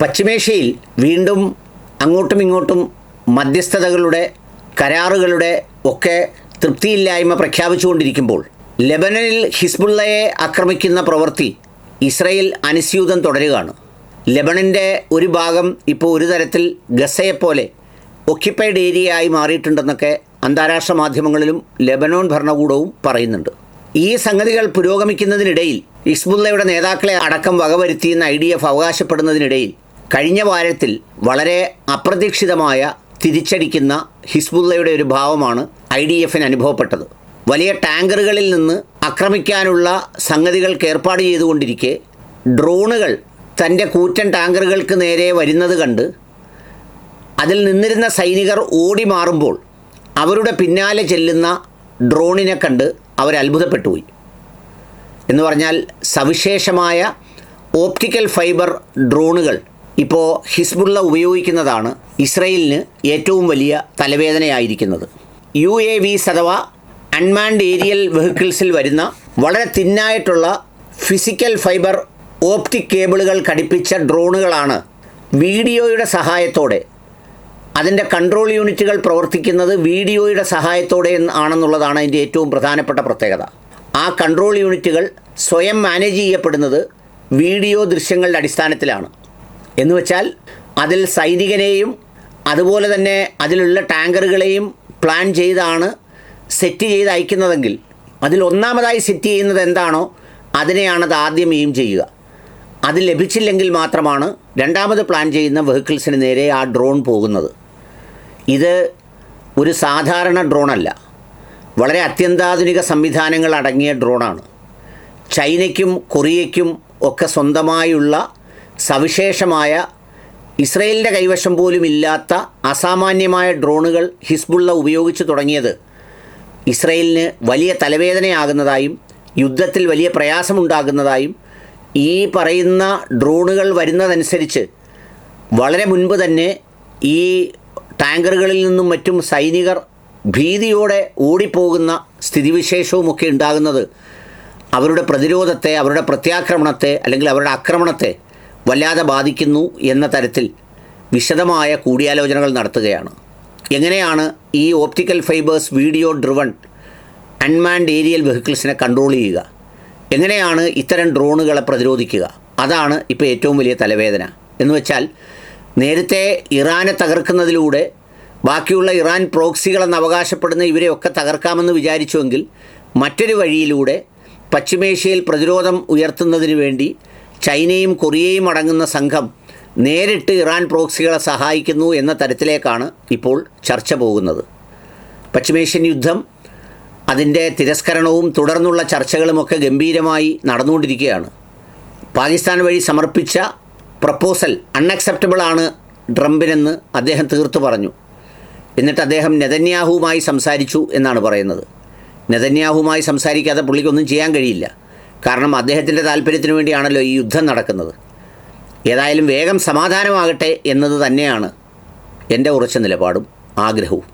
പശ്ചിമേഷ്യയിൽ വീണ്ടും അങ്ങോട്ടും ഇങ്ങോട്ടും മധ്യസ്ഥതകളുടെ കരാറുകളുടെ ഒക്കെ തൃപ്തിയില്ലായ്മ പ്രഖ്യാപിച്ചുകൊണ്ടിരിക്കുമ്പോൾ ലെബനനിൽ ഹിസ്ബുള്ളയെ ആക്രമിക്കുന്ന പ്രവൃത്തി ഇസ്രയേൽ അനുസ്യൂതം തുടരുകയാണ്. ലെബനൻ്റെ ഒരു ഭാഗം ഇപ്പോൾ ഒരു തരത്തിൽ ഗസയെപ്പോലെ ഒക്യുപ്പൈഡ് ഏരിയ ആയി മാറിയിട്ടുണ്ടെന്നൊക്കെ അന്താരാഷ്ട്ര മാധ്യമങ്ങളിലും ലെബനോൻ ഭരണകൂടവും പറയുന്നുണ്ട്. ഈ സംഗതികൾ പുരോഗമിക്കുന്നതിനിടയിൽ ഹിസ്ബുള്ളയുടെ നേതാക്കളെ അടക്കം വകവരുത്തിയെന്ന് IDF അവകാശപ്പെടുന്നതിനിടയിൽ കഴിഞ്ഞ വാരത്തിൽ വളരെ അപ്രതീക്ഷിതമായ തിരിച്ചടിക്കുന്ന ഹിസ്ബുള്ളയുടെ ഒരു ഭാവമാണ് IDFന് അനുഭവപ്പെട്ടത്. വലിയ ടാങ്കറുകളിൽ നിന്ന് ആക്രമിക്കാനുള്ള സംഗതികൾക്ക് ഏർപ്പാട് ചെയ്തുകൊണ്ടിരിക്കെ ഡ്രോണുകൾ തൻ്റെ കൂറ്റൻ ടാങ്കറുകൾക്ക് നേരെ വരുന്നത് കണ്ട് അതിൽ നിന്നിരുന്ന സൈനികർ ഓടി മാറുമ്പോൾ അവരുടെ പിന്നാലെ ചെല്ലുന്ന ഡ്രോണിനെ കണ്ട് അവർ അത്ഭുതപ്പെട്ടുപോയി. എന്ന് പറഞ്ഞാൽ സവിശേഷമായ ഓപ്റ്റിക്കൽ ഫൈബർ ഡ്രോണുകൾ ഇപ്പോൾ ഹിസ്ബുള്ള ഉപയോഗിക്കുന്നതാണ് ഇസ്രയേലിന് ഏറ്റവും വലിയ തലവേദനയായിരിക്കുന്നത്. UAVs അഥവാ അൺമാൻഡ് ഏരിയൽ വെഹിക്കിൾസിൽ വരുന്ന വളരെ തിന്നായിട്ടുള്ള ഫിസിക്കൽ ഫൈബർ ഓപ്റ്റിക് കേബിളുകൾ ഘടിപ്പിച്ച ഡ്രോണുകളാണ് വീഡിയോയുടെ സഹായത്തോടെ, അതിൻ്റെ കൺട്രോൾ യൂണിറ്റുകൾ പ്രവർത്തിക്കുന്നത് വീഡിയോയുടെ സഹായത്തോടെ ആണെന്നുള്ളതാണ് അതിൻ്റെ ഏറ്റവും പ്രധാനപ്പെട്ട പ്രത്യേകത. ആ കൺട്രോൾ യൂണിറ്റുകൾ സ്വയം മാനേജ് ചെയ്യപ്പെടുന്നത് വീഡിയോ ദൃശ്യങ്ങളുടെ അടിസ്ഥാനത്തിലാണ്. എന്ന് വെച്ചാൽ അതിൽ സൈനികനെയും അതുപോലെ തന്നെ അതിലുള്ള ടാങ്കറുകളെയും പ്ലാൻ ചെയ്താണ് സെറ്റ് ചെയ്ത് അയക്കുന്നതെങ്കിൽ അതിൽ ഒന്നാമതായി സെറ്റ് ചെയ്യുന്നത് എന്താണോ അതിനെയാണ് അത് ആദ്യം എയിം ചെയ്യുക. അത് ലഭിച്ചില്ലെങ്കിൽ മാത്രമാണ് രണ്ടാമത് പ്ലാൻ ചെയ്യുന്ന വെഹിക്കിൾസിന് നേരെ ആ ഡ്രോൺ പോകുന്നത്. ഇത് ഒരു സാധാരണ ഡ്രോണല്ല, വളരെ അത്യന്താധുനിക സംവിധാനങ്ങൾ അടങ്ങിയ ഡ്രോണാണ്. ചൈനയ്ക്കും കൊറിയയ്ക്കും ഒക്കെ സ്വന്തമായുള്ള സവിശേഷമായ ഇസ്രയേലിൻ്റെ കൈവശം പോലും ഇല്ലാത്ത അസാമാന്യമായ ഡ്രോണുകൾ ഹിസ്ബുള്ള ഉപയോഗിച്ച് തുടങ്ങിയത് ഇസ്രയേലിന് വലിയ തലവേദനയാകുന്നതായും യുദ്ധത്തിൽ വലിയ പ്രയാസമുണ്ടാകുന്നതായും ഈ പറയുന്ന ഡ്രോണുകൾ വരുന്നതനുസരിച്ച് വളരെ മുൻപ് തന്നെ ഈ ടാങ്കറുകളിൽ നിന്നും മറ്റും സൈനികർ ഭീതിയോടെ ഓടിപ്പോകുന്ന സ്ഥിതിവിശേഷവുമൊക്കെ ഉണ്ടാകുന്നത് അവരുടെ പ്രതിരോധത്തെ, അവരുടെ പ്രത്യാക്രമണത്തെ അല്ലെങ്കിൽ അവരുടെ ആക്രമണത്തെ വല്ലാതെ ബാധിക്കുന്നു എന്ന തരത്തിൽ വിശദമായ കൂടിയാലോചനകൾ നടത്തുകയാണ്. എങ്ങനെയാണ് ഈ optical fibres video driven unmanned aerial വെഹിക്കിൾസിനെ കൺട്രോൾ ചെയ്യുക, എങ്ങനെയാണ് ഇത്തരം ഡ്രോണുകളെ പ്രതിരോധിക്കുക, അതാണ് ഇപ്പോൾ ഏറ്റവും വലിയ തലവേദന. എന്ന് വെച്ചാൽ നേരത്തെ ഇറാനെ തകർക്കുന്നതിലൂടെ ബാക്കിയുള്ള ഇറാൻ പ്രോക്സികളെന്ന് അവകാശപ്പെടുന്ന ഇവരെയൊക്കെ തകർക്കാമെന്ന് വിചാരിച്ചുവെങ്കിൽ മറ്റൊരു വഴിയിലൂടെ പശ്ചിമേഷ്യയിൽ പ്രതിരോധം ഉയർത്തുന്നതിന് വേണ്ടി ചൈനയും കൊറിയയും അടങ്ങുന്ന സംഘം നേരിട്ട് ഇറാൻ പ്രോക്സികളെ സഹായിക്കുന്നു എന്ന തരത്തിലേക്കാണ് ഇപ്പോൾ ചർച്ച പോകുന്നത്. പശ്ചിമേഷ്യൻ യുദ്ധം, അതിൻ്റെ തിരസ്കരണവും തുടർന്നുള്ള ചർച്ചകളുമൊക്കെ ഗംഭീരമായി നടന്നുകൊണ്ടിരിക്കുകയാണ്. പാകിസ്ഥാൻ വഴി സമർപ്പിച്ച പ്രപ്പോസൽ അൺഅക്സെപ്റ്റബിൾ ആണ് ട്രംപിനെന്ന് അദ്ദേഹം തീർത്തു പറഞ്ഞു. എന്നിട്ട് അദ്ദേഹം നെതന്യാഹുവുമായി സംസാരിച്ചു എന്നാണ് പറയുന്നത്. നെതന്യാഹുവുമായി സംസാരിക്കാതെ പുള്ളിക്കൊന്നും ചെയ്യാൻ കഴിയില്ല. കാരണം അദ്ദേഹത്തിൻ്റെ താല്പര്യത്തിന് വേണ്ടിയാണല്ലോ ഈ യുദ്ധം നടക്കുന്നത്. ഏതായാലും വേഗം സമാധാനമാകട്ടെ എന്നത് തന്നെയാണ് എൻ്റെ ഉറച്ച നിലപാടും ആഗ്രഹവും.